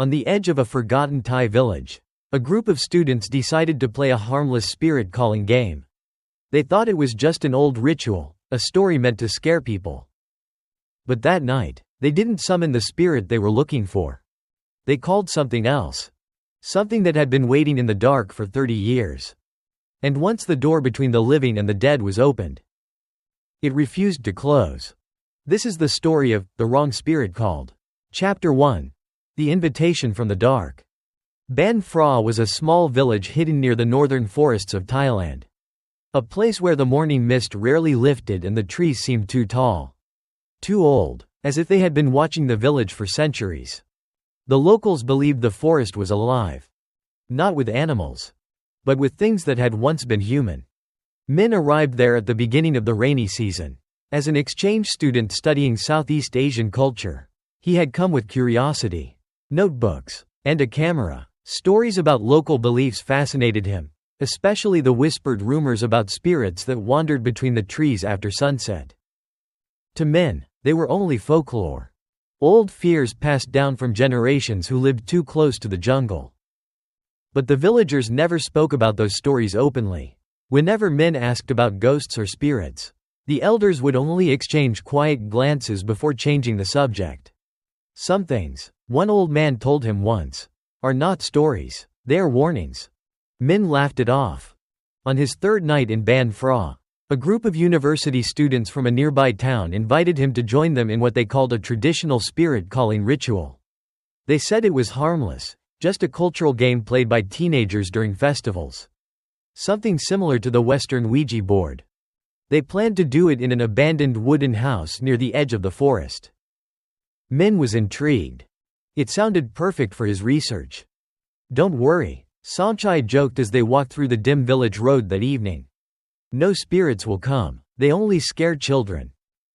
On the edge of a forgotten Thai village, a group of students decided to play a harmless spirit-calling game. They thought it was just an old ritual, a story meant to scare people. But that night, they didn't summon the spirit they were looking for. They called something else. Something that had been waiting in the dark for 30 years. And once the door between the living and the dead was opened, it refused to close. This is the story of The Wrong Spirit Called. Chapter 1. The Invitation from the Dark. Ban Phra was a small village hidden near the northern forests of Thailand. A place where the morning mist rarely lifted and the trees seemed too tall. Too old, as if they had been watching the village for centuries. The locals believed the forest was alive. Not with animals, but with things that had once been human. Min arrived there at the beginning of the rainy season. As an exchange student studying Southeast Asian culture, he had come with curiosity, notebooks, and a camera. Stories about local beliefs fascinated him, especially the whispered rumors about spirits that wandered between the trees after sunset. To Min, they were only folklore. Old fears passed down from generations who lived too close to the jungle. But the villagers never spoke about those stories openly. Whenever Min asked about ghosts or spirits, the elders would only exchange quiet glances before changing the subject. Some things, one old man told him once, are not stories, they are warnings. Min laughed it off. On his third night in Ban Phra, a group of university students from a nearby town invited him to join them in what they called a traditional spirit-calling ritual. They said it was harmless, just a cultural game played by teenagers during festivals. Something similar to the Western Ouija board. They planned to do it in an abandoned wooden house near the edge of the forest. Min was intrigued. It sounded perfect for his research. "Don't worry," Sanchai joked as they walked through the dim village road that evening. "No spirits will come, they only scare children."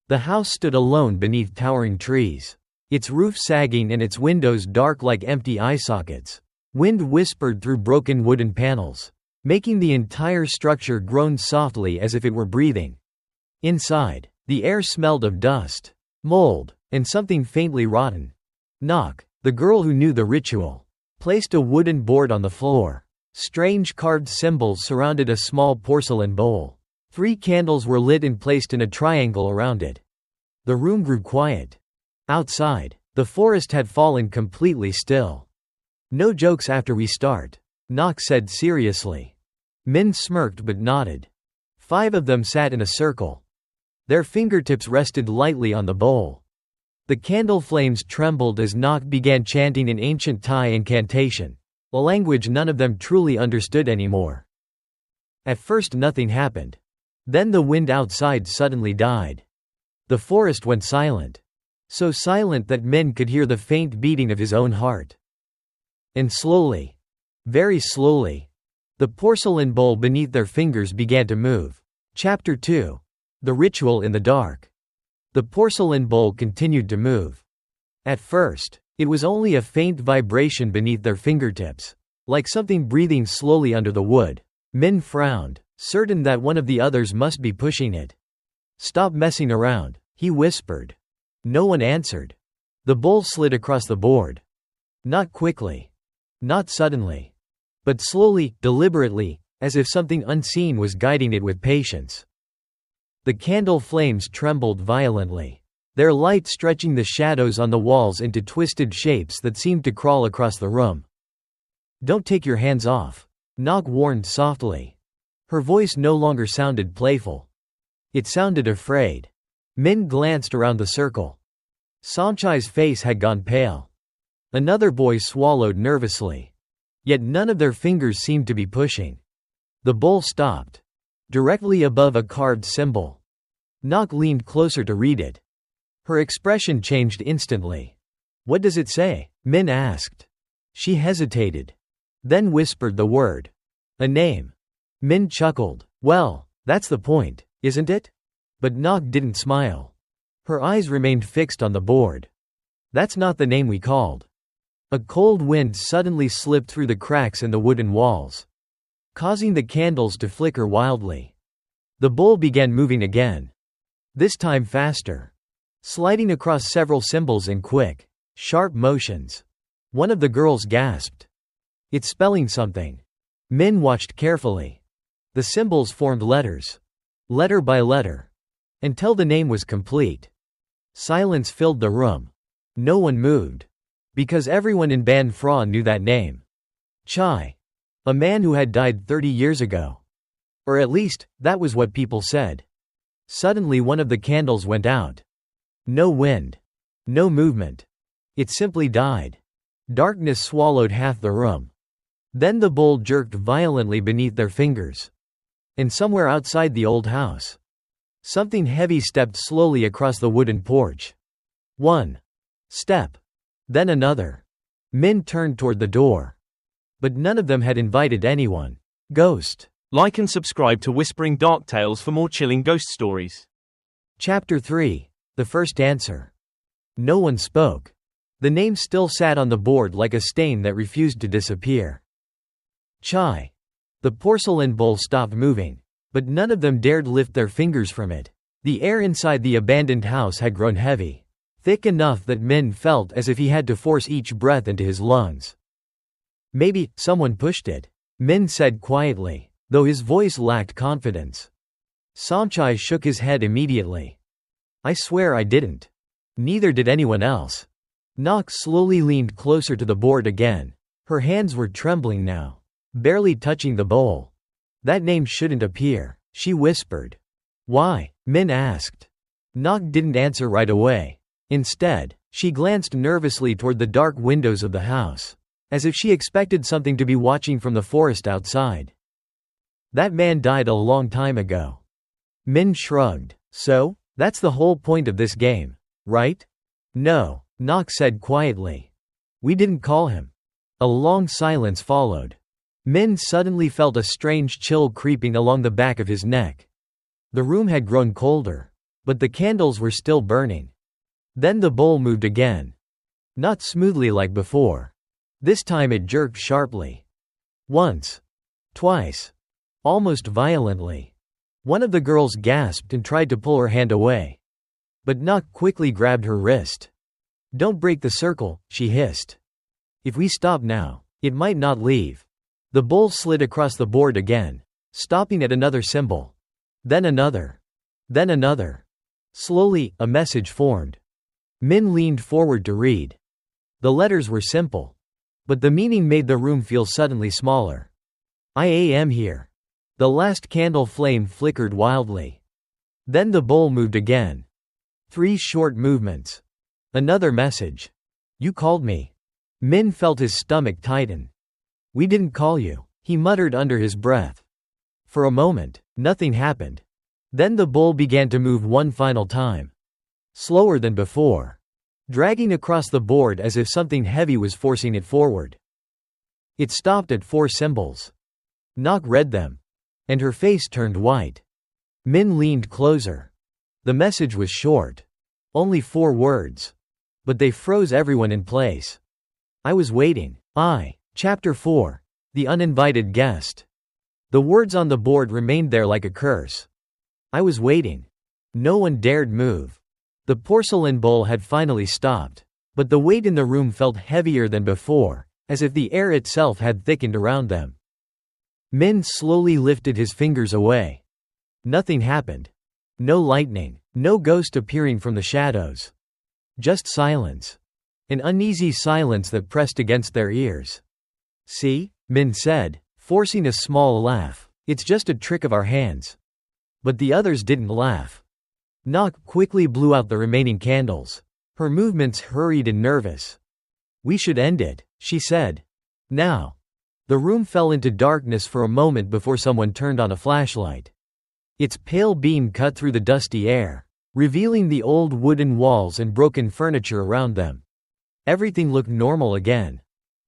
The house stood alone beneath towering trees. Its roof sagging and its windows dark like empty eye sockets. Wind whispered through broken wooden panels, making the entire structure groan softly as if it were breathing. Inside, the air smelled of dust, mold, and something faintly rotten. Knock, the girl who knew the ritual, placed a wooden board on the floor. Strange carved symbols surrounded a small porcelain bowl. 3 candles were lit and placed in a triangle around it. The room grew quiet. Outside, the forest had fallen completely still. "No jokes after we start," Knock said seriously. Min smirked but nodded. 5 of them sat in a circle. Their fingertips rested lightly on the bowl. The candle flames trembled as Knock began chanting an ancient Thai incantation, a language none of them truly understood anymore. At first nothing happened. Then the wind outside suddenly died. The forest went silent. So silent that Min could hear the faint beating of his own heart. And slowly, very slowly, the porcelain bowl beneath their fingers began to move. Chapter 2. The Ritual in the Dark. The porcelain bowl continued to move. At first, it was only a faint vibration beneath their fingertips, like something breathing slowly under the wood. Min frowned, certain that one of the others must be pushing it. "Stop messing around," he whispered. No one answered. The bowl slid across the board. Not quickly. Not suddenly. But slowly, deliberately, as if something unseen was guiding it with patience. The candle flames trembled violently, their light stretching the shadows on the walls into twisted shapes that seemed to crawl across the room. "Don't take your hands off," Nog warned softly. Her voice no longer sounded playful. It sounded afraid. Min glanced around the circle. Sanchai's face had gone pale. Another boy swallowed nervously. Yet none of their fingers seemed to be pushing. The bowl stopped. Directly above a carved symbol. Nok leaned closer to read it. Her expression changed instantly. "What does it say?" Min asked. She hesitated. Then whispered the word. "A name." Min chuckled. "Well, that's the point, isn't it?" But Nok didn't smile. Her eyes remained fixed on the board. "That's not the name we called." A cold wind suddenly slipped through the cracks in the wooden walls, causing the candles to flicker wildly. The bowl began moving again. This time faster. Sliding across several symbols in quick, sharp motions. One of the girls gasped. It's spelling something. Min watched carefully. The symbols formed letters. Letter by letter. Until the name was complete. Silence filled the room. No one moved. Because everyone in Ban Phra knew that name. Chai. A man who had died 30 years ago. Or at least, that was what people said. Suddenly one of the candles went out. No wind. No movement. It simply died. Darkness swallowed half the room. Then the bowl jerked violently beneath their fingers. And somewhere outside the old house, something heavy stepped slowly across the wooden porch. One step. Then another. Min turned toward the door. But none of them had invited anyone. Ghost. Like and subscribe to Whispering Dark Tales for more chilling ghost stories. Chapter 3. The First Answer. No one spoke. The name still sat on the board like a stain that refused to disappear. Chai. The porcelain bowl stopped moving, but none of them dared lift their fingers from it. The air inside the abandoned house had grown heavy, thick enough that Min felt as if he had to force each breath into his lungs. Maybe someone pushed it, Min said quietly, though his voice lacked confidence. Somchai shook his head immediately. I swear I didn't. Neither did anyone else. Nok slowly leaned closer to the board again. Her hands were trembling now, barely touching the bowl. That name shouldn't appear, she whispered. Why? Min asked. Nok didn't answer right away. Instead, she glanced nervously toward the dark windows of the house, as if she expected something to be watching from the forest outside. That man died a long time ago. Min shrugged. So? That's the whole point of this game, right? No, Nok said quietly. We didn't call him. A long silence followed. Min suddenly felt a strange chill creeping along the back of his neck. The room had grown colder, but the candles were still burning. Then the bowl moved again. Not smoothly like before. This time it jerked sharply. Once. Twice. Almost violently. One of the girls gasped and tried to pull her hand away. But Nok quickly grabbed her wrist. Don't break the circle, she hissed. If we stop now, it might not leave. The bowl slid across the board again, stopping at another symbol. Then another. Then another. Slowly, a message formed. Min leaned forward to read. The letters were simple, but the meaning made the room feel suddenly smaller. I am here. The last candle flame flickered wildly. Then the bowl moved again. 3 short movements. Another message. You called me. Min felt his stomach tighten. We didn't call you, he muttered under his breath. For a moment, nothing happened. Then the bowl began to move one final time. Slower than before. Dragging across the board as if something heavy was forcing it forward. It stopped at 4 symbols. Nok read them. And her face turned white. Min leaned closer. The message was short. Only 4 words. But they froze everyone in place. I was waiting. Chapter 4. The Uninvited Guest. The words on the board remained there like a curse. I was waiting. No one dared move. The porcelain bowl had finally stopped. But the weight in the room felt heavier than before, as if the air itself had thickened around them. Min slowly lifted his fingers away. Nothing happened. No lightning, no ghost appearing from the shadows. Just silence. An uneasy silence that pressed against their ears. See? Min said, forcing a small laugh. It's just a trick of our hands. But the others didn't laugh. Nok quickly blew out the remaining candles. Her movements hurried and nervous. We should end it, she said. Now. The room fell into darkness for a moment before someone turned on a flashlight. Its pale beam cut through the dusty air, revealing the old wooden walls and broken furniture around them. Everything looked normal again.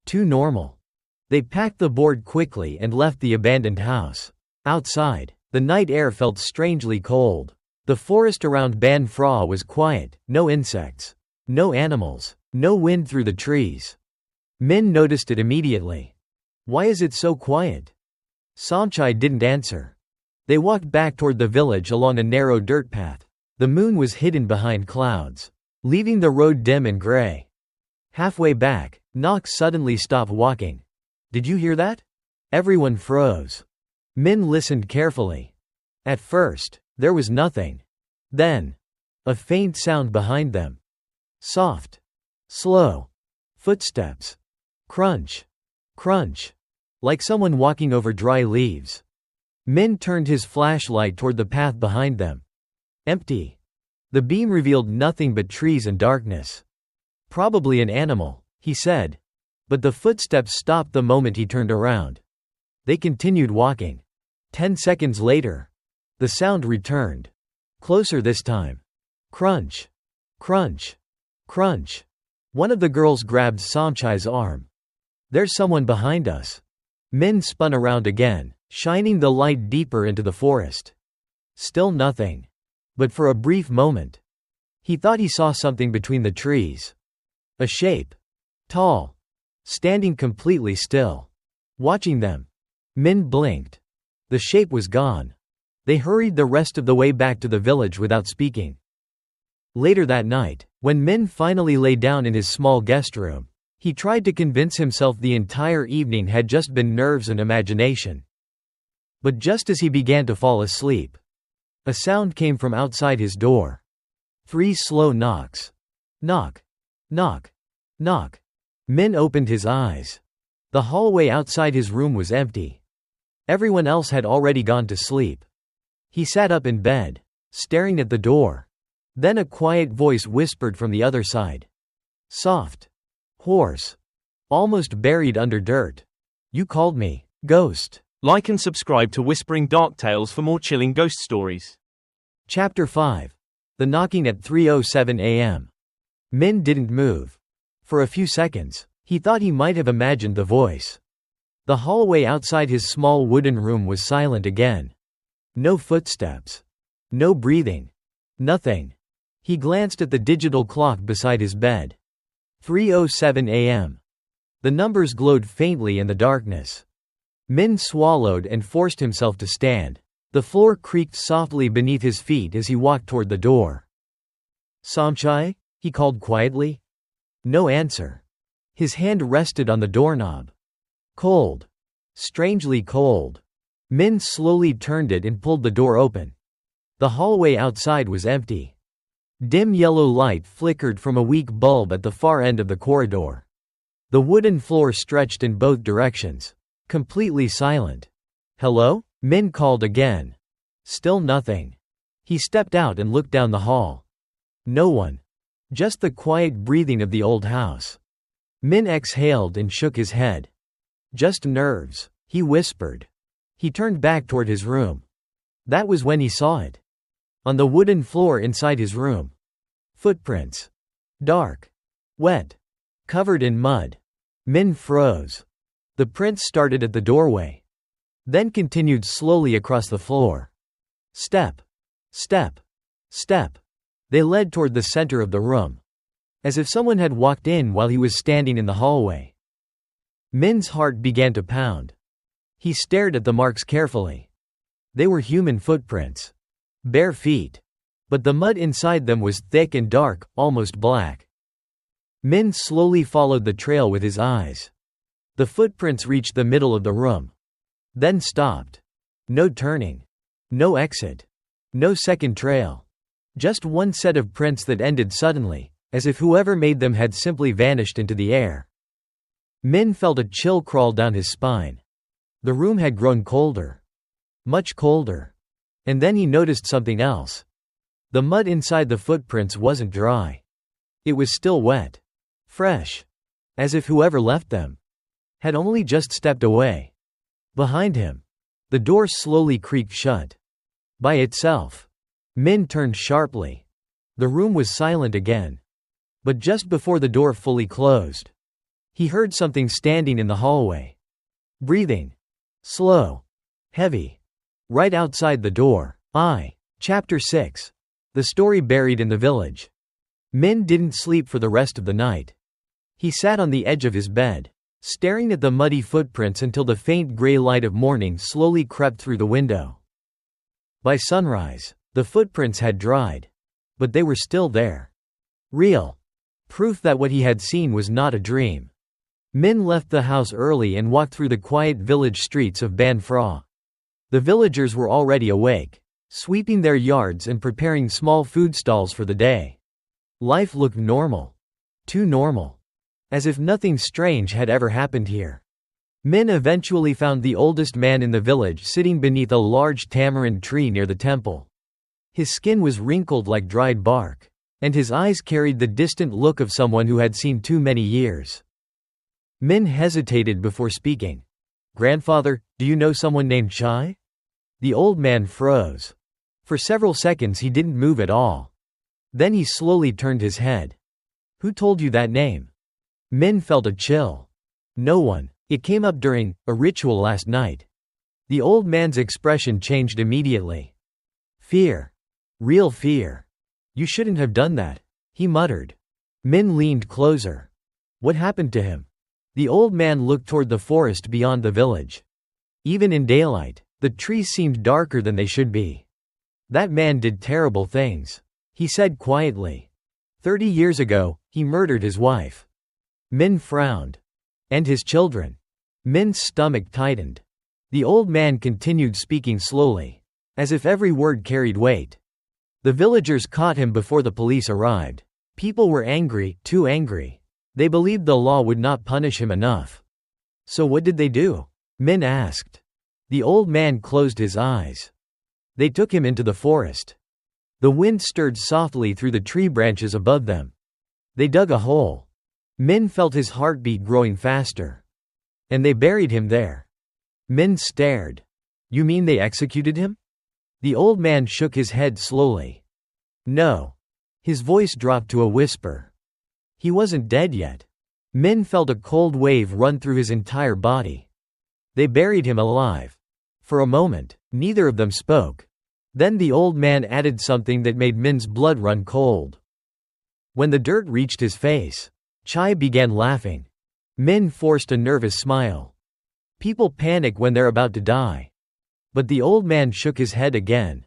Too normal. They packed the board quickly and left the abandoned house. Outside, the night air felt strangely cold. The forest around Ban Phra was quiet, no insects, no animals, no wind through the trees. Min noticed it immediately. Why is it so quiet? Somchai didn't answer. They walked back toward the village along a narrow dirt path. The moon was hidden behind clouds, leaving the road dim and gray. Halfway back, Knox suddenly stopped walking. "Did you hear that?" Everyone froze. Min listened carefully. At first, there was nothing. Then, a faint sound behind them. Soft. Slow. Footsteps. Crunch. Crunch. Like someone walking over dry leaves. Min turned his flashlight toward the path behind them. Empty. The beam revealed nothing but trees and darkness. "Probably an animal," he said. But the footsteps stopped the moment he turned around. They continued walking. 10 seconds later, the sound returned. Closer this time. Crunch. Crunch. Crunch. One of the girls grabbed Somchai's arm. "There's someone behind us." Min spun around again, shining the light deeper into the forest. Still nothing. But for a brief moment, he thought he saw something between the trees. A shape. Tall. Standing completely still. Watching them. Min blinked. The shape was gone. They hurried the rest of the way back to the village without speaking. Later that night, when Min finally lay down in his small guest room, he tried to convince himself the entire evening had just been nerves and imagination. But just as he began to fall asleep, a sound came from outside his door. 3 slow knocks. Knock. Knock. Knock. Min opened his eyes. The hallway outside his room was empty. Everyone else had already gone to sleep. He sat up in bed, staring at the door. Then a quiet voice whispered from the other side. Soft. Hoarse. Almost buried under dirt. "You called me, ghost." Like and subscribe to Whispering Dark Tales for more chilling ghost stories. Chapter 5. The knocking at 3:07 a.m. Min didn't move. For a few seconds, he thought he might have imagined the voice. The hallway outside his small wooden room was silent again. No footsteps. No breathing. Nothing. He glanced at the digital clock beside his bed. 3:07 a.m. The numbers glowed faintly in the darkness. Min swallowed and forced himself to stand. The floor creaked softly beneath his feet as he walked toward the door. "Somchai?" he called quietly. No answer. His hand rested on the doorknob. Cold. Strangely cold. Min slowly turned it and pulled the door open. The hallway outside was empty. Dim yellow light flickered from a weak bulb at the far end of the corridor. The wooden floor stretched in both directions. Completely silent. "Hello?" Min called again. Still nothing. He stepped out and looked down the hall. No one. Just the quiet breathing of the old house. Min exhaled and shook his head. "Just nerves," he whispered. He turned back toward his room. That was when he saw it. On the wooden floor inside his room. Footprints. Dark. Wet. Covered in mud. Min froze. The prints started at the doorway. Then continued slowly across the floor. Step. Step. Step. They led toward the center of the room. As if someone had walked in while he was standing in the hallway. Min's heart began to pound. He stared at the marks carefully. They were human footprints. Bare feet. But the mud inside them was thick and dark, almost black. Min slowly followed the trail with his eyes. The footprints reached the middle of the room. Then stopped. No turning. No exit. No second trail. Just one set of prints that ended suddenly, as if whoever made them had simply vanished into the air. Min felt a chill crawl down his spine. The room had grown colder. Much colder. And then he noticed something else. The mud inside the footprints wasn't dry. It was still wet. Fresh. As if whoever left them had only just stepped away. Behind him, the door slowly creaked shut. By itself. Min turned sharply. The room was silent again. But just before the door fully closed, he heard something standing in the hallway. Breathing. Slow. Heavy. Right outside the door. Chapter 6. The story buried in the village. Min didn't sleep for the rest of the night. He sat on the edge of his bed, staring at the muddy footprints until the faint gray light of morning slowly crept through the window. By sunrise, the footprints had dried. But they were still there. Real. Proof that what he had seen was not a dream. Min left the house early and walked through the quiet village streets of Ban Phra. The villagers were already awake, sweeping their yards and preparing small food stalls for the day. Life looked normal. Too normal. As if nothing strange had ever happened here. Min eventually found the oldest man in the village sitting beneath a large tamarind tree near the temple. His skin was wrinkled like dried bark, and his eyes carried the distant look of someone who had seen too many years. Min hesitated before speaking. "Grandfather, do you know someone named Chai?" The old man froze. For several seconds he didn't move at all. Then he slowly turned his head. "Who told you that name?" Min felt a chill. "No one. It came up during a ritual last night." The old man's expression changed immediately. "Fear. Real fear. You shouldn't have done that," he muttered. Min leaned closer. "What happened to him?" The old man looked toward the forest beyond the village. Even in daylight, the trees seemed darker than they should be. "That man did terrible things," he said quietly. 30 years ago, he murdered his wife." Min frowned. "And his children." Min's stomach tightened. The old man continued speaking slowly, as if every word carried weight. "The villagers caught him before the police arrived. People were angry, too angry. They believed the law would not punish him enough." "So what did they do?" Min asked. The old man closed his eyes. "They took him into the forest." The wind stirred softly through the tree branches above them. "They dug a hole." Min felt his heartbeat growing faster. "And they buried him there." Min stared. "You mean they executed him?" The old man shook his head slowly. "No." His voice dropped to a whisper. "He wasn't dead yet." Min felt a cold wave run through his entire body. "They buried him alive." For a moment, neither of them spoke. Then the old man added something that made Min's blood run cold. When the dirt reached his face, Chai began laughing. Min forced a nervous smile. People panic when they're about to die. But the old man shook his head again.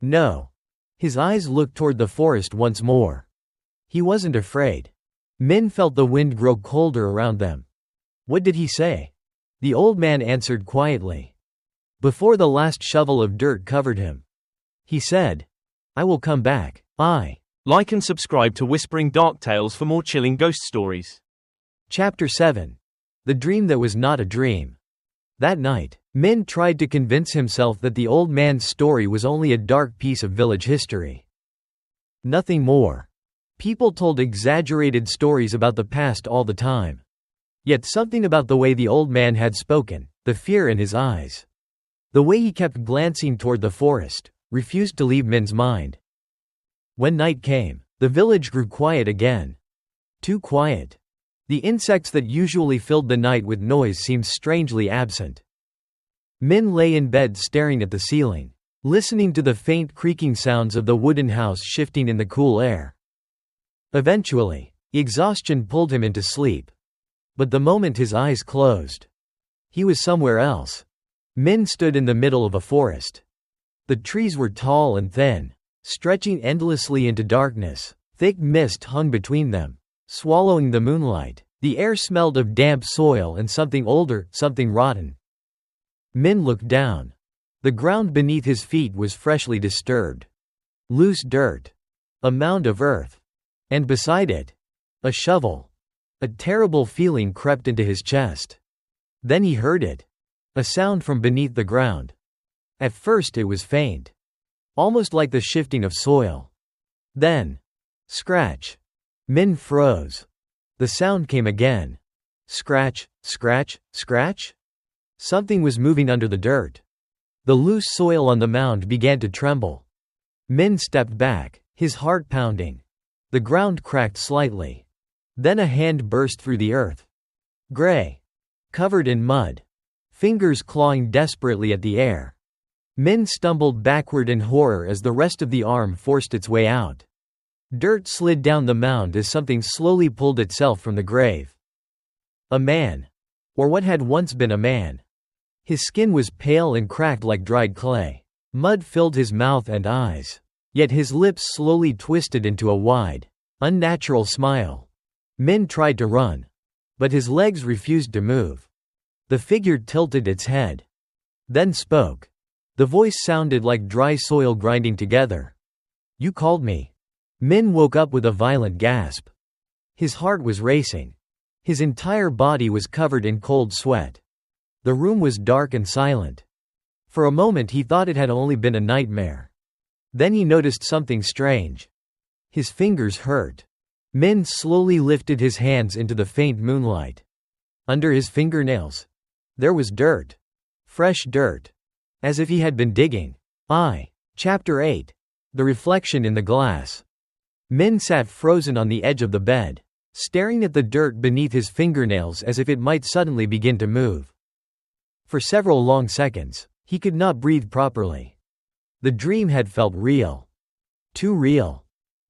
"No." His eyes looked toward the forest once more. He wasn't afraid. Min felt the wind grow colder around them. "What did he say?" The old man answered quietly. Before the last shovel of dirt covered him, he said, "I will come back. I." Like and subscribe to Whispering Dark Tales for more chilling ghost stories. Chapter 7. The Dream That Was Not a Dream. That night, Min tried to convince himself that the old man's story was only a dark piece of village history. Nothing more. People told exaggerated stories about the past all the time. Yet something about the way the old man had spoken, the fear in his eyes, the way he kept glancing toward the forest, refused to leave Min's mind. When night came, the village grew quiet again. Too quiet. The insects that usually filled the night with noise seemed strangely absent. Min lay in bed staring at the ceiling, listening to the faint creaking sounds of the wooden house shifting in the cool air. Eventually, exhaustion pulled him into sleep. But the moment his eyes closed, he was somewhere else. Min stood in the middle of a forest. The trees were tall and thin, stretching endlessly into darkness. Thick mist hung between them, swallowing the moonlight. The air smelled of damp soil and something older, something rotten. Min looked down. The ground beneath his feet was freshly disturbed. Loose dirt. A mound of earth. And beside it, a shovel. A terrible feeling crept into his chest. Then he heard it. A sound from beneath the ground. At first it was faint, almost like the shifting of soil. Then, scratch. Min froze. The sound came again. Scratch, scratch, scratch. Something was moving under the dirt. The loose soil on the mound began to tremble. Min stepped back, his heart pounding. The ground cracked slightly. Then a hand burst through the earth. Gray. Covered in mud. Fingers clawing desperately at the air. Min stumbled backward in horror as the rest of the arm forced its way out. Dirt slid down the mound as something slowly pulled itself from the grave. A man. Or what had once been a man. His skin was pale and cracked like dried clay. Mud filled his mouth and eyes. Yet his lips slowly twisted into a wide, unnatural smile. Min tried to run, but his legs refused to move. The figure tilted its head, then spoke. The voice sounded like dry soil grinding together. "You called me." Min woke up with a violent gasp. His heart was racing. His entire body was covered in cold sweat. The room was dark and silent. For a moment he thought it had only been a nightmare. Then he noticed something strange. His fingers hurt. Min slowly lifted his hands into the faint moonlight. Under his fingernails, there was dirt. Fresh dirt. As if he had been digging. Chapter 8. The reflection in the glass. Min sat frozen on the edge of the bed, staring at the dirt beneath his fingernails as if it might suddenly begin to move. For several long seconds, he could not breathe properly. The dream had felt real. Too real.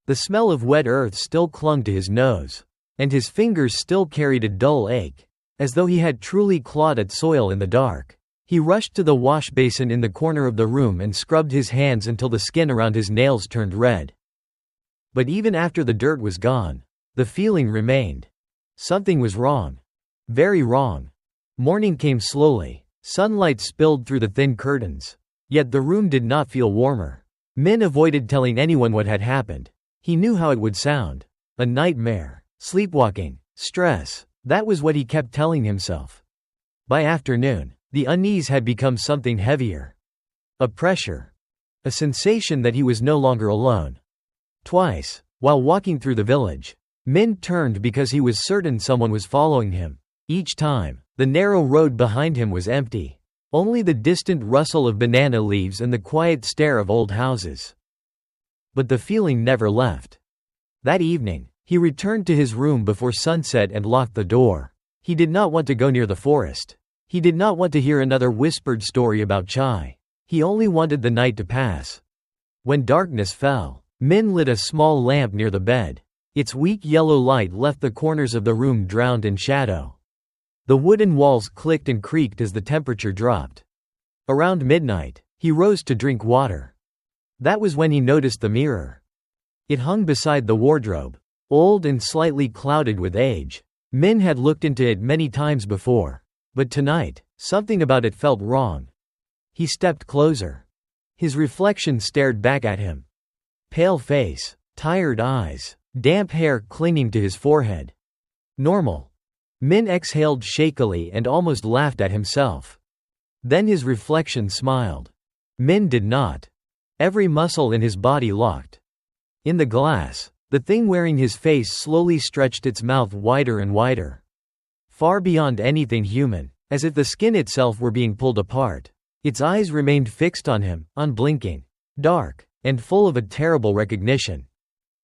The smell of wet earth still clung to his nose, and his fingers still carried a dull ache, as though he had truly clawed at soil in the dark. He rushed to the wash basin in the corner of the room and scrubbed his hands until the skin around his nails turned red. But even after the dirt was gone, the feeling remained. Something was wrong. Very wrong. Morning came slowly. Sunlight spilled through the thin curtains. Yet the room did not feel warmer. Min avoided telling anyone what had happened. He knew how it would sound. A nightmare. Sleepwalking. Stress. That was what he kept telling himself. By afternoon, the unease had become something heavier. A pressure. A sensation that he was no longer alone. Twice, while walking through the village, Min turned because he was certain someone was following him. Each time, the narrow road behind him was empty. Only the distant rustle of banana leaves and the quiet stare of old houses. But the feeling never left. That evening, he returned to his room before sunset and locked the door. He did not want to go near the forest. He did not want to hear another whispered story about Chai. He only wanted the night to pass. When darkness fell, Min lit a small lamp near the bed. Its weak yellow light left the corners of the room drowned in shadow. The wooden walls clicked and creaked as the temperature dropped. Around midnight, he rose to drink water. That was when he noticed the mirror. It hung beside the wardrobe, old and slightly clouded with age. Min had looked into it many times before, but tonight, something about it felt wrong. He stepped closer. His reflection stared back at him. Pale face, tired eyes, damp hair clinging to his forehead. Normal. Min exhaled shakily and almost laughed at himself. Then his reflection smiled. Min did not. Every muscle in his body locked. In the glass, the thing wearing his face slowly stretched its mouth wider and wider. Far beyond anything human, as if the skin itself were being pulled apart. Its eyes remained fixed on him, unblinking, dark, and full of a terrible recognition.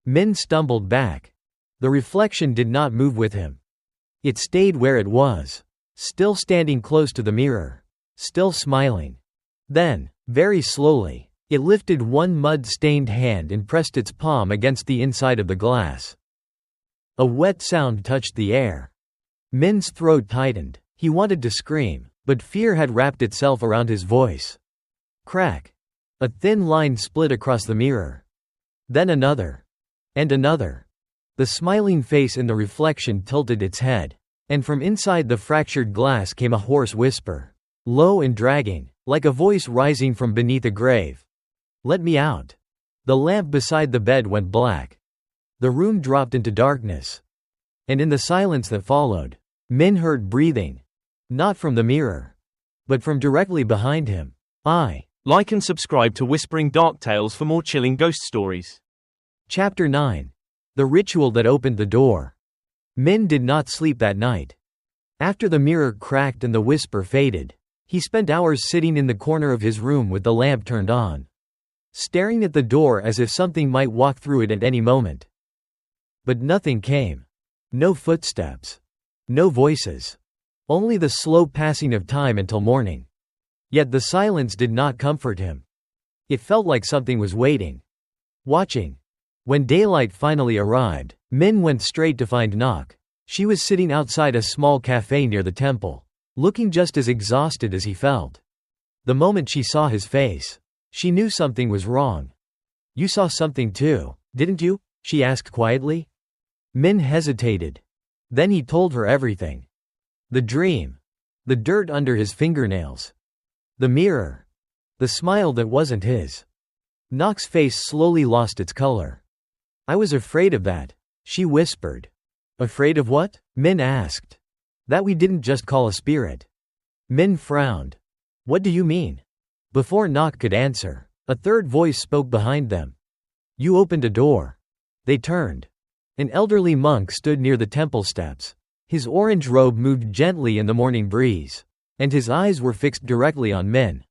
Min stumbled back. The reflection did not move with him. It stayed where it was, still standing close to the mirror, still smiling. Then, very slowly, it lifted one mud-stained hand and pressed its palm against the inside of the glass. A wet sound touched the air. Min's throat tightened. He wanted to scream, but fear had wrapped itself around his voice. Crack. A thin line split across the mirror. Then another. And another. The smiling face in the reflection tilted its head, and from inside the fractured glass came a hoarse whisper, low and dragging, like a voice rising from beneath a grave. "Let me out." The lamp beside the bed went black. The room dropped into darkness. And in the silence that followed, Min heard breathing. Not from the mirror, but from directly behind him. Like and subscribe to Whispering Dark Tales for more chilling ghost stories. Chapter 9. The ritual that opened the door. Min did not sleep that night. After the mirror cracked and the whisper faded, he spent hours sitting in the corner of his room with the lamp turned on, staring at the door as if something might walk through it at any moment. But nothing came. No footsteps. No voices. Only the slow passing of time until morning. Yet the silence did not comfort him. It felt like something was waiting. Watching. When daylight finally arrived, Min went straight to find Nok. She was sitting outside a small cafe near the temple, looking just as exhausted as he felt. The moment she saw his face, she knew something was wrong. "You saw something too, didn't you?" she asked quietly. Min hesitated. Then he told her everything. The dream. The dirt under his fingernails. The mirror. The smile that wasn't his. Nock's face slowly lost its color. I was afraid of that, she whispered. Afraid of what? Min asked. That we didn't just call a spirit. Min frowned. What do you mean? Before Nock could answer, a third voice spoke behind them. You opened a door. They turned. An elderly monk stood near the temple steps. His orange robe moved gently in the morning breeze, and his eyes were fixed directly on Min.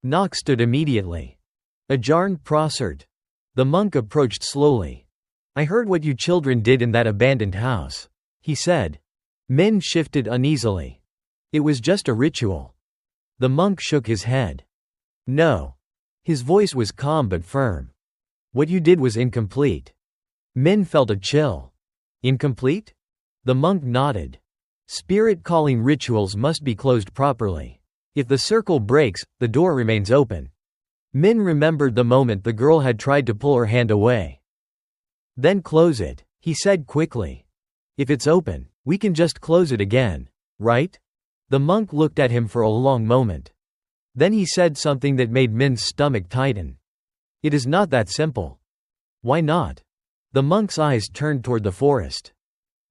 Nock stood immediately. Ajarn Prosert. The monk approached slowly. I heard what you children did in that abandoned house, he said. Min shifted uneasily. It was just a ritual. The monk shook his head. No. His voice was calm but firm. What you did was incomplete. Min felt a chill. Incomplete? The monk nodded. Spirit calling rituals must be closed properly. If the circle breaks, the door remains open. Min remembered the moment the girl had tried to pull her hand away. Then close it, he said quickly. If it's open, we can just close it again, right? The monk looked at him for a long moment. Then he said something that made Min's stomach tighten. It is not that simple. Why not? The monk's eyes turned toward the forest.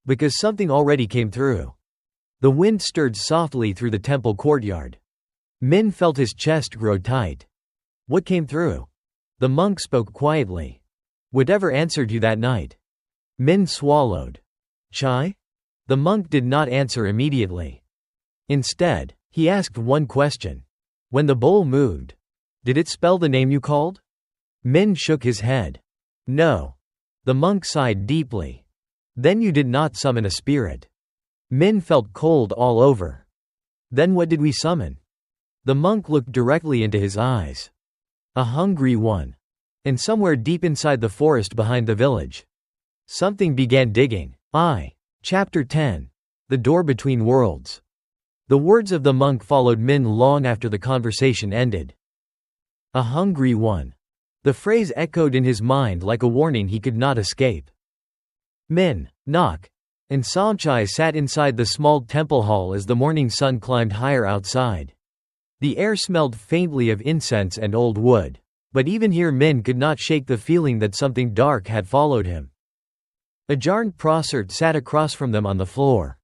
Because something already came through. The wind stirred softly through the temple courtyard. Min felt his chest grow tight. What came through? The monk spoke quietly. Whatever answered you that night. Min swallowed. Chai? The monk did not answer immediately. Instead, he asked one question. When the bowl moved, did it spell the name you called? Min shook his head. No. The monk sighed deeply. Then you did not summon a spirit. Min felt cold all over. Then what did we summon? The monk looked directly into his eyes. A hungry one. And somewhere deep inside the forest behind the village, something began digging. Chapter 10. The Door Between Worlds. The words of the monk followed Min long after the conversation ended. A hungry one. The phrase echoed in his mind like a warning he could not escape. Min, Nock, and Somchai sat inside the small temple hall as the morning sun climbed higher outside. The air smelled faintly of incense and old wood, but even here Min could not shake the feeling that something dark had followed him. Ajarn Prosert sat across from them on the floor.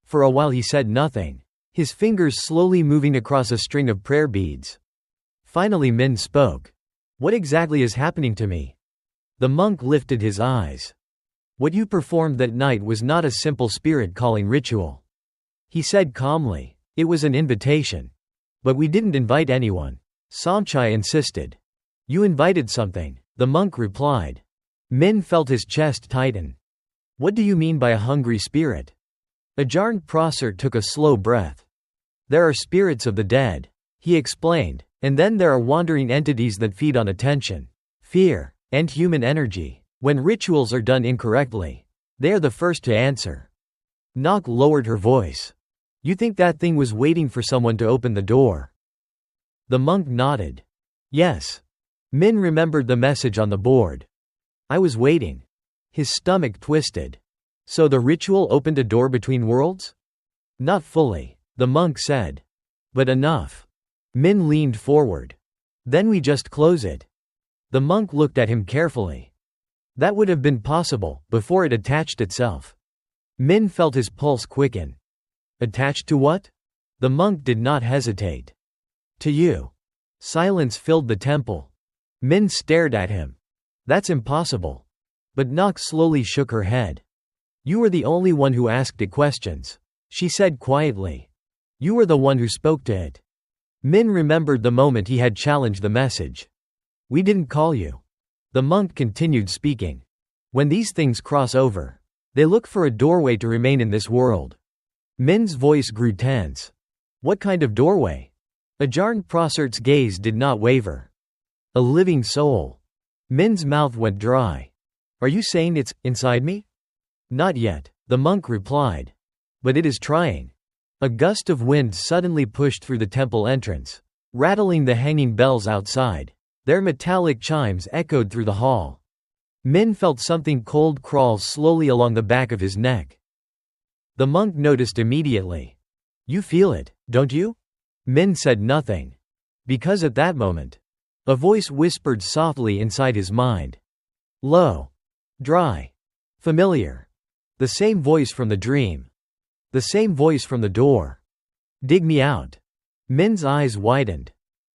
For a while he said nothing, his fingers slowly moving across a string of prayer beads. Finally Min spoke. What exactly is happening to me? The monk lifted his eyes. What you performed that night was not a simple spirit calling ritual. He said calmly. It was an invitation. But we didn't invite anyone. Somchai insisted. You invited something, the monk replied. Min felt his chest tighten. What do you mean by a hungry spirit? Ajarn Prosert took a slow breath. There are spirits of the dead, he explained, and then there are wandering entities that feed on attention, fear, and human energy. When rituals are done incorrectly, they are the first to answer. Nock lowered her voice. You think that thing was waiting for someone to open the door? The monk nodded. Yes. Min remembered the message on the board. I was waiting. His stomach twisted. So the ritual opened a door between worlds? Not fully, the monk said. But enough. Min leaned forward. Then we just close it. The monk looked at him carefully. That would have been possible, before it attached itself. Min felt his pulse quicken. Attached to what? The monk did not hesitate. To you. Silence filled the temple. Min stared at him. That's impossible. But Nock slowly shook her head. You were the only one who asked it questions, she said quietly. You were the one who spoke to it. Min remembered the moment he had challenged the message. We didn't call you. The monk continued speaking. When these things cross over, they look for a doorway to remain in this world. Min's voice grew tense. What kind of doorway? Ajarn Prosert's gaze did not waver. A living soul. Min's mouth went dry. Are you saying it's inside me? Not yet, the monk replied. But it is trying. A gust of wind suddenly pushed through the temple entrance, rattling the hanging bells outside. Their metallic chimes echoed through the hall. Min felt something cold crawl slowly along the back of his neck. The monk noticed immediately. You feel it, don't you? Min said nothing. Because at that moment, a voice whispered softly inside his mind. Low. Dry. Familiar. The same voice from the dream. The same voice from the door. Dig me out. Min's eyes widened.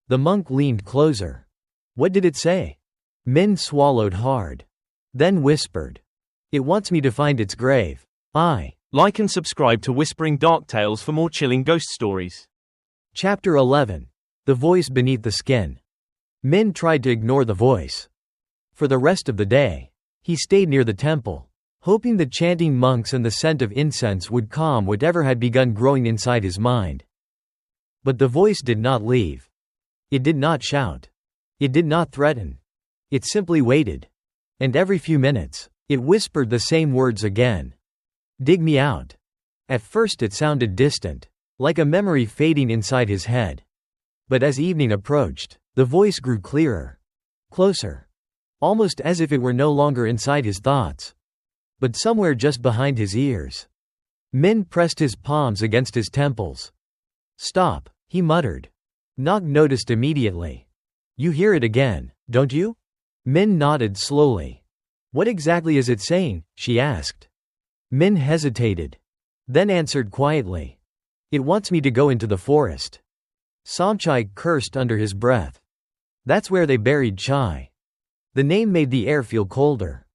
The monk leaned closer. What did it say? Min swallowed hard. Then whispered. It wants me to find its grave. Like and subscribe to Whispering Dark Tales for more chilling ghost stories. Chapter 11. The Voice Beneath the Skin. Min tried to ignore the voice. For the rest of the day, he stayed near the temple, hoping the chanting monks and the scent of incense would calm whatever had begun growing inside his mind. But the voice did not leave. It did not shout. It did not threaten. It simply waited. And every few minutes, it whispered the same words again. Dig me out. At first it sounded distant, like a memory fading inside his head. But as evening approached, the voice grew clearer. Closer. Almost as if it were no longer inside his thoughts, but somewhere just behind his ears. Min pressed his palms against his temples. Stop, he muttered. Nok noticed immediately. You hear it again, don't you? Min nodded slowly. What exactly is it saying? She asked. Min hesitated. Then answered quietly. It wants me to go into the forest. Somchai cursed under his breath. That's where they buried Chai. The name made the air feel colder.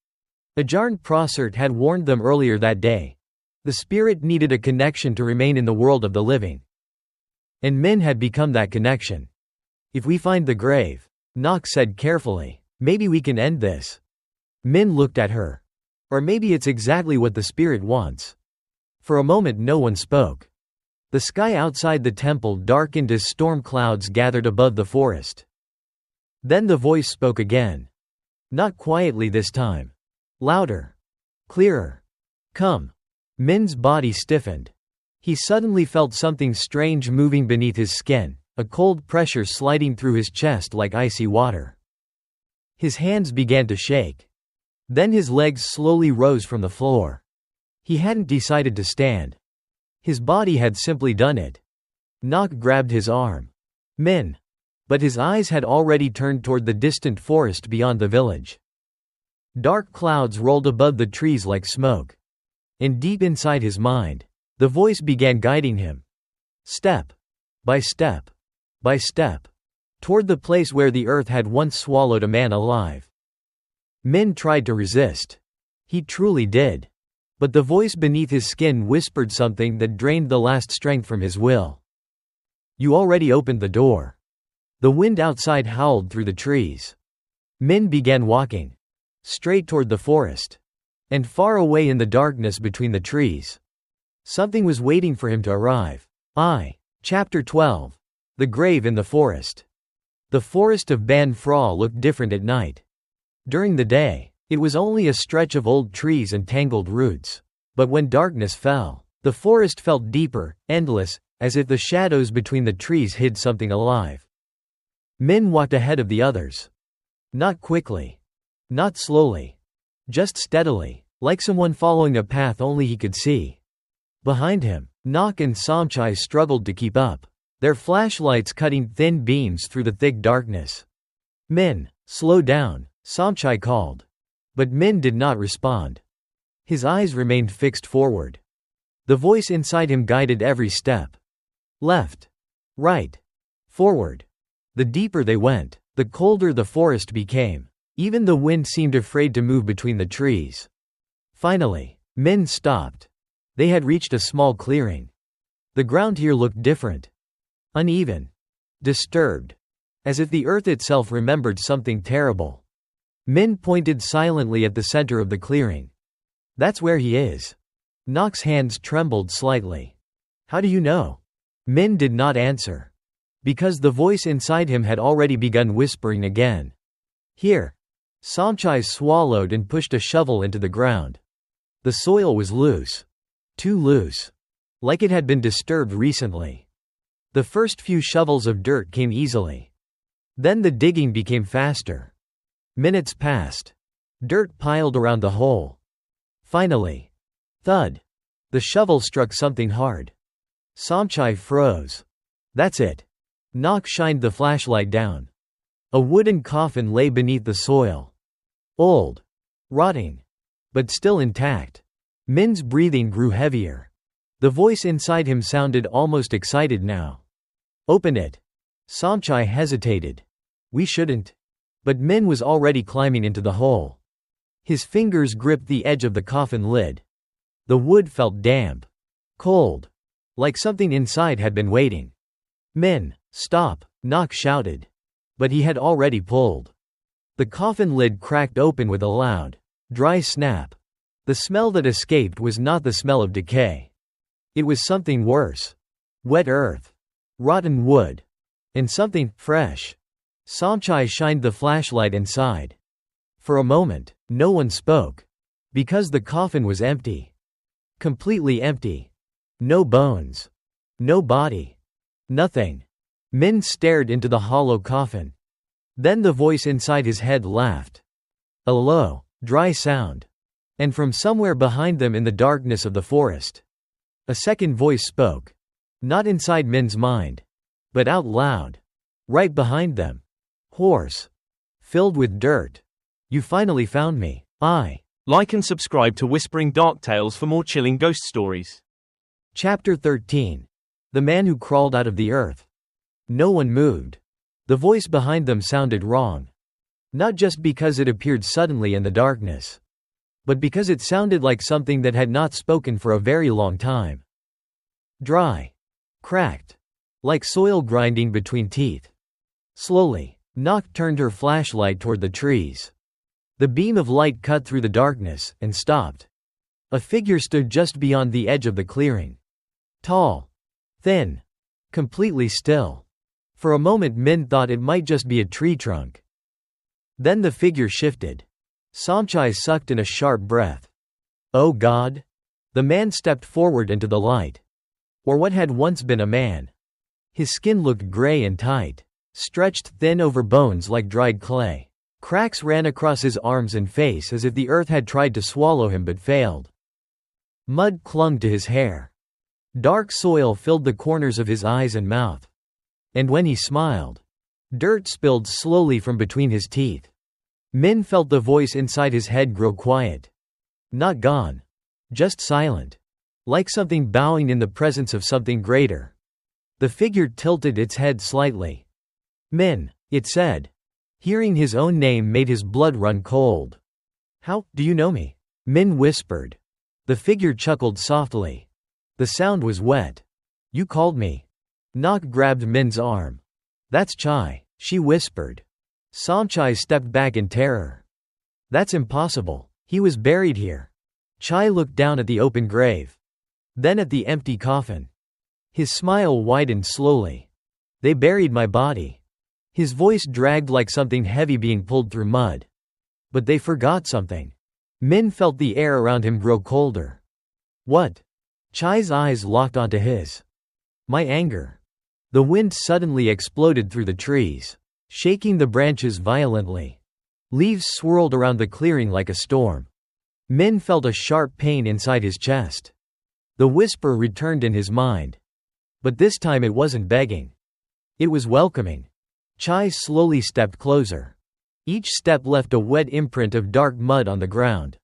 Ajarn Prosert had warned them earlier that day. The spirit needed a connection to remain in the world of the living. And Min had become that connection. If we find the grave, Nok said carefully, maybe we can end this. Min looked at her. Or maybe it's exactly what the spirit wants. For a moment no one spoke. The sky outside the temple darkened as storm clouds gathered above the forest. Then the voice spoke again. Not quietly this time. Louder. Clearer. Come. Min's body stiffened. He suddenly felt something strange moving beneath his skin, a cold pressure sliding through his chest like icy water. His hands began to shake. Then his legs slowly rose from the floor. He hadn't decided to stand. His body had simply done it. Nok grabbed his arm. Min. But his eyes had already turned toward the distant forest beyond the village. Dark clouds rolled above the trees like smoke. And deep inside his mind, the voice began guiding him. Step. By step. By step. Toward the place where the earth had once swallowed a man alive. Min tried to resist. He truly did. But the voice beneath his skin whispered something that drained the last strength from his will. You already opened the door. The wind outside howled through the trees. Min began walking. Straight toward the forest. And far away in the darkness between the trees. Something was waiting for him to arrive. Chapter 12. The Grave in the Forest. The forest of Ban Phra looked different at night. During the day, it was only a stretch of old trees and tangled roots. But when darkness fell, the forest felt deeper, endless, as if the shadows between the trees hid something alive. Min walked ahead of the others. Not quickly. Not slowly. Just steadily, like someone following a path only he could see. Behind him, Nok and Somchai struggled to keep up, their flashlights cutting thin beams through the thick darkness. Min, slow down, Somchai called. But Min did not respond. His eyes remained fixed forward. The voice inside him guided every step. Left. Right. Forward. The deeper they went, the colder the forest became. Even the wind seemed afraid to move between the trees. Finally, Min stopped. They had reached a small clearing. The ground here looked different. Uneven. Disturbed. As if the earth itself remembered something terrible. Min pointed silently at the center of the clearing. That's where he is. Nok's hands trembled slightly. How do you know? Min did not answer. Because the voice inside him had already begun whispering again. Here. Somchai swallowed and pushed a shovel into the ground. The soil was loose. Too loose. Like it had been disturbed recently. The first few shovels of dirt came easily. Then the digging became faster. Minutes passed. Dirt piled around the hole. Finally. Thud. The shovel struck something hard. Somchai froze. That's it. Nok shined the flashlight down. A wooden coffin lay beneath the soil. Old. Rotting. But still intact. Min's breathing grew heavier. The voice inside him sounded almost excited now. Open it. Somchai hesitated. We shouldn't. But Min was already climbing into the hole. His fingers gripped the edge of the coffin lid. The wood felt damp. Cold. Like something inside had been waiting. Min, stop, Nok shouted. But he had already pulled. The coffin lid cracked open with a loud, dry snap. The smell that escaped was not the smell of decay. It was something worse. Wet earth. Rotten wood. And something fresh. Somchai shined the flashlight inside. For a moment, no one spoke. Because the coffin was empty. Completely empty. No bones. No body. Nothing. Min stared into the hollow coffin. Then the voice inside his head laughed. A low, dry sound. And from somewhere behind them in the darkness of the forest, a second voice spoke. Not inside Min's mind. But out loud. Right behind them. Hoarse. Filled with dirt. You finally found me. Like and subscribe to Whispering Dark Tales for more chilling ghost stories. Chapter 13. The Man Who Crawled Out of the Earth. No one moved. The voice behind them sounded wrong. Not just because it appeared suddenly in the darkness, but because it sounded like something that had not spoken for a very long time. Dry. Cracked. Like soil grinding between teeth. Slowly, Nok turned her flashlight toward the trees. The beam of light cut through the darkness and stopped. A figure stood just beyond the edge of the clearing. Tall. Thin. Completely still. For a moment Min thought it might just be a tree trunk. Then the figure shifted. Somchai sucked in a sharp breath. Oh God! The man stepped forward into the light. Or what had once been a man. His skin looked gray and tight. Stretched thin over bones like dried clay. Cracks ran across his arms and face as if the earth had tried to swallow him but failed. Mud clung to his hair. Dark soil filled the corners of his eyes and mouth. And when he smiled, dirt spilled slowly from between his teeth. Min felt the voice inside his head grow quiet. Not gone. Just silent. Like something bowing in the presence of something greater. The figure tilted its head slightly. Min, it said. Hearing his own name made his blood run cold. How do you know me? Min whispered. The figure chuckled softly. The sound was wet. You called me. Nok grabbed Min's arm. That's Chai, she whispered. Somchai stepped back in terror. That's impossible. He was buried here. Chai looked down at the open grave. Then at the empty coffin. His smile widened slowly. They buried my body. His voice dragged like something heavy being pulled through mud. But they forgot something. Min felt the air around him grow colder. What? Chai's eyes locked onto his. My anger. The wind suddenly exploded through the trees, shaking the branches violently. Leaves swirled around the clearing like a storm. Min felt a sharp pain inside his chest. The whisper returned in his mind. But this time it wasn't begging. It was welcoming. Chai slowly stepped closer. Each step left a wet imprint of dark mud on the ground.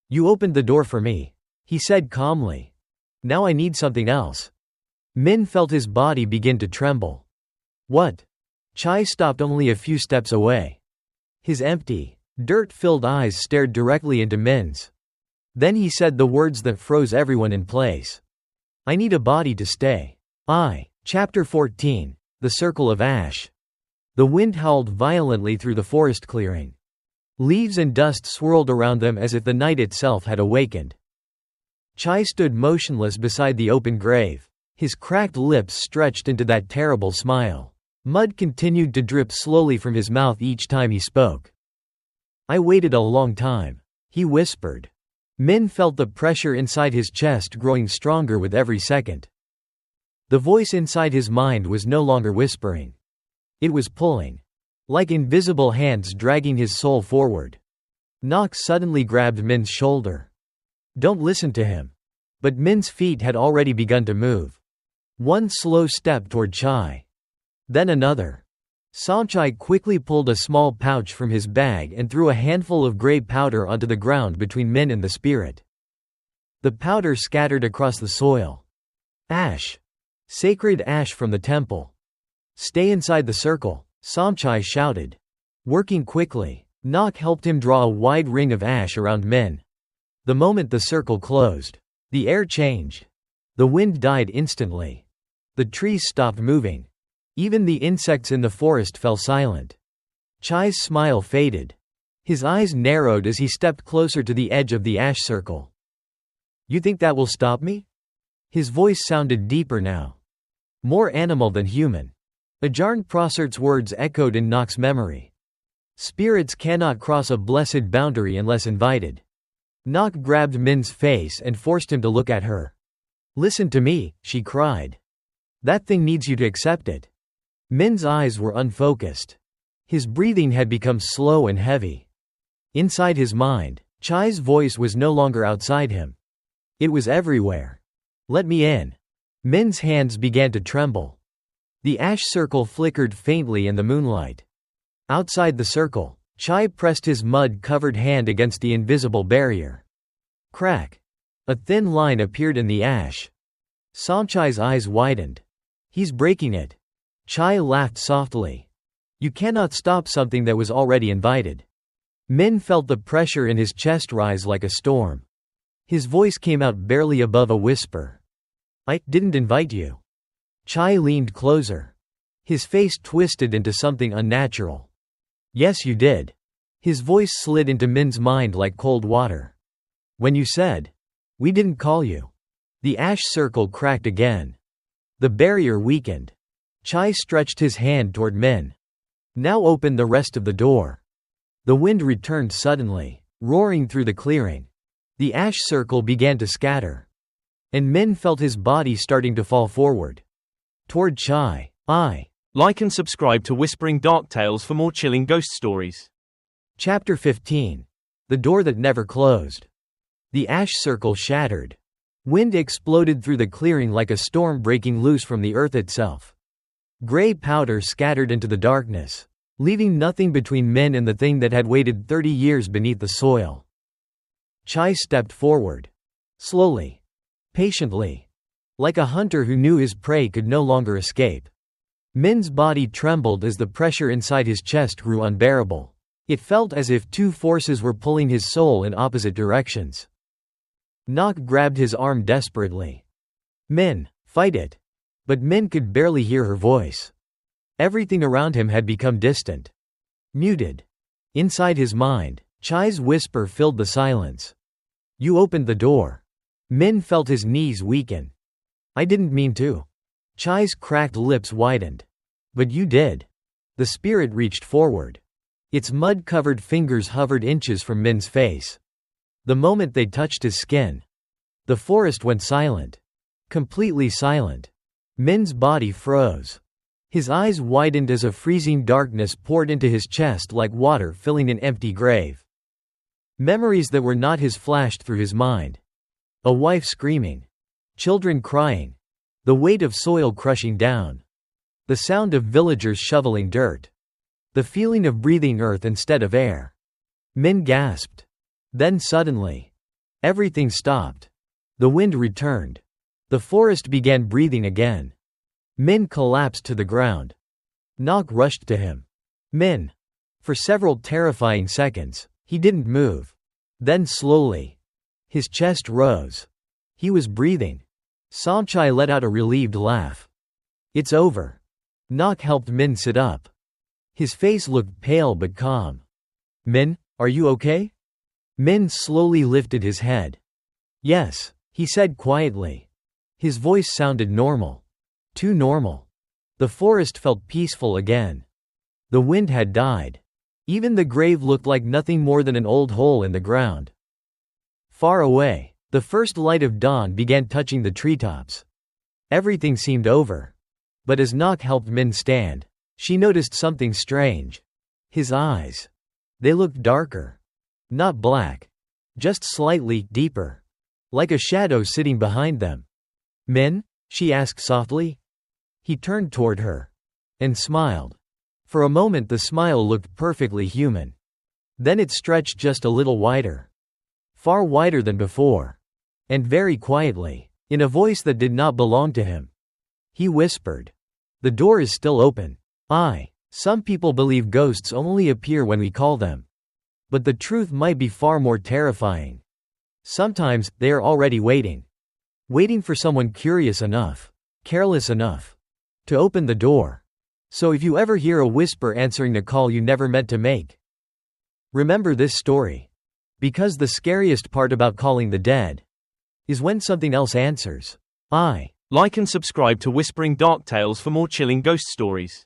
You opened the door for me, he said calmly. Now I need something else. Min felt his body begin to tremble. What? Chai stopped only a few steps away. His empty, dirt-filled eyes stared directly into Min's. Then he said the words that froze everyone in place. I need a body to stay. Chapter 14. The Circle of Ash. The wind howled violently through the forest clearing. Leaves and dust swirled around them as if the night itself had awakened. Chai stood motionless beside the open grave, his cracked lips stretched into that terrible smile. Mud continued to drip slowly from his mouth each time he spoke. I waited a long time, he whispered. Min felt the pressure inside his chest growing stronger with every second. The voice inside his mind was no longer whispering. It was pulling. Like invisible hands dragging his soul forward. Nok suddenly grabbed Min's shoulder. Don't listen to him. But Min's feet had already begun to move. One slow step toward Chai. Then another. Somchai quickly pulled a small pouch from his bag and threw a handful of gray powder onto the ground between Min and the spirit. The powder scattered across the soil. Ash. Sacred ash from the temple. Stay inside the circle, Somchai shouted. Working quickly, Nok helped him draw a wide ring of ash around Min. The moment the circle closed, the air changed. The wind died instantly. The trees stopped moving. Even the insects in the forest fell silent. Chai's smile faded. His eyes narrowed as he stepped closer to the edge of the ash circle. You think that will stop me? His voice sounded deeper now. More animal than human. Ajarn Prossert's words echoed in Nok's memory. Spirits cannot cross a blessed boundary unless invited. Nok grabbed Min's face and forced him to look at her. Listen to me, she cried. That thing needs you to accept it. Min's eyes were unfocused. His breathing had become slow and heavy. Inside his mind, Chai's voice was no longer outside him. It was everywhere. Let me in. Min's hands began to tremble. The ash circle flickered faintly in the moonlight. Outside the circle, Chai pressed his mud-covered hand against the invisible barrier. Crack. A thin line appeared in the ash. Somchai's eyes widened. He's breaking it. Chai laughed softly. You cannot stop something that was already invited. Min felt the pressure in his chest rise like a storm. His voice came out barely above a whisper. I didn't invite you. Chai leaned closer. His face twisted into something unnatural. Yes, you did. His voice slid into Min's mind like cold water. When you said, we didn't call you. The ash circle cracked again. The barrier weakened. Chai stretched his hand toward Min. Now open the rest of the door. The wind returned suddenly, roaring through the clearing. The ash circle began to scatter. And Min felt his body starting to fall forward. Toward Chai. Like and subscribe to Whispering Dark Tales for more chilling ghost stories. Chapter 15. The door that never closed. The ash circle shattered. Wind exploded through the clearing like a storm breaking loose from the earth itself. Gray powder scattered into the darkness, leaving nothing between Min and the thing that had waited 30 years beneath the soil. Chai stepped forward. Slowly. Patiently. Like a hunter who knew his prey could no longer escape. Min's body trembled as the pressure inside his chest grew unbearable. It felt as if two forces were pulling his soul in opposite directions. Nok grabbed his arm desperately. Min, fight it. But Min could barely hear her voice. Everything around him had become distant. Muted. Inside his mind, Chai's whisper filled the silence. You opened the door. Min felt his knees weaken. I didn't mean to. Chai's cracked lips widened. But you did. The spirit reached forward. Its mud-covered fingers hovered inches from Min's face. The moment they touched his skin, the forest went silent. Completely silent. Min's body froze. His eyes widened as a freezing darkness poured into his chest like water filling an empty grave. Memories that were not his flashed through his mind. A wife screaming. Children crying. The weight of soil crushing down. The sound of villagers shoveling dirt. The feeling of breathing earth instead of air. Min gasped. Then suddenly, everything stopped. The wind returned. The forest began breathing again. Min collapsed to the ground. Nok rushed to him. Min. For several terrifying seconds, he didn't move. Then slowly, his chest rose. He was breathing. Somchai let out a relieved laugh. It's over. Nok helped Min sit up. His face looked pale but calm. Min, are you okay? Min slowly lifted his head. Yes, he said quietly. His voice sounded normal. Too normal. The forest felt peaceful again. The wind had died. Even the grave looked like nothing more than an old hole in the ground. Far away, the first light of dawn began touching the treetops. Everything seemed over. But as Nok helped Min stand, she noticed something strange. His eyes. They looked darker. Not black. Just slightly deeper. like a shadow sitting behind them. Men? She asked softly. He turned toward her and smiled. For a moment the smile looked perfectly human. Then it stretched just a little wider. Far wider than before. And very quietly, in a voice that did not belong to him, he whispered, "The door is still open." Some people believe ghosts only appear when we call them. But the truth might be far more terrifying. Sometimes, they are already waiting. Waiting for someone curious enough, careless enough, to open the door. So if you ever hear a whisper answering a call you never meant to make, remember this story. Because the scariest part about calling the dead is when something else answers. Like and subscribe to Whispering Dark Tales for more chilling ghost stories.